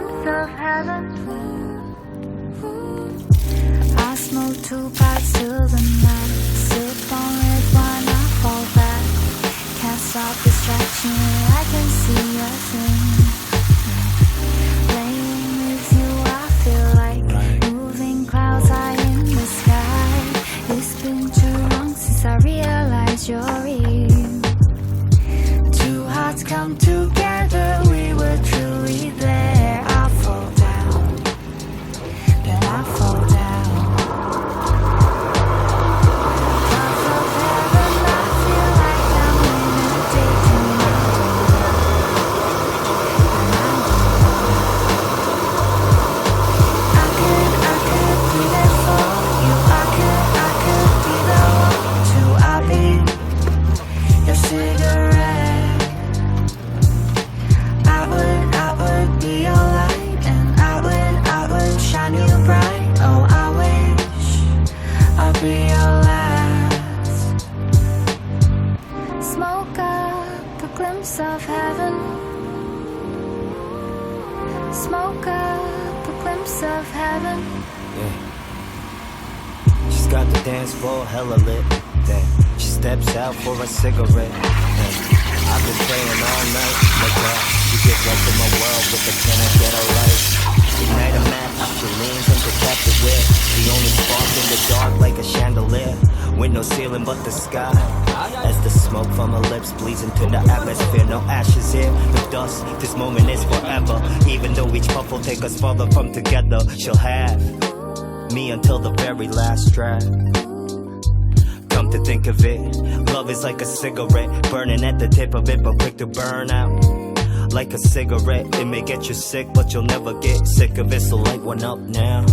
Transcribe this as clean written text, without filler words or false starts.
glimpse of heaven. I smoke 2 packs till the night. Sip on red wine, I fall back. Can't stop distraction, I can see your thing. Laying with you, I feel like moving clouds high in the sky. It's been too long since I realized you're real. 2 hearts come together, we were truly there. I fall down, then I fall down. Smoke up a glimpse of heaven. Smoke up a glimpse of heaven. Yeah. She's got the dance floor hella lit. Then she steps out for a cigarette. Then I've been praying all night. Like that, she gets up in my world with the can I get her right. Ignite a match, she leans and protect the whip. The only spark in the dark like a chandelier. With no ceiling but the sky. As the smoke from her lips bleeds into the atmosphere. No ashes here, no dust, this moment is forever. Even though each puff will take us farther from together, she'll have me until the very last drag. Come to think of it, love is like a cigarette, burning at the tip of it but quick to burn out. Like a cigarette, it may get you sick but you'll never get sick of it, so light one up now.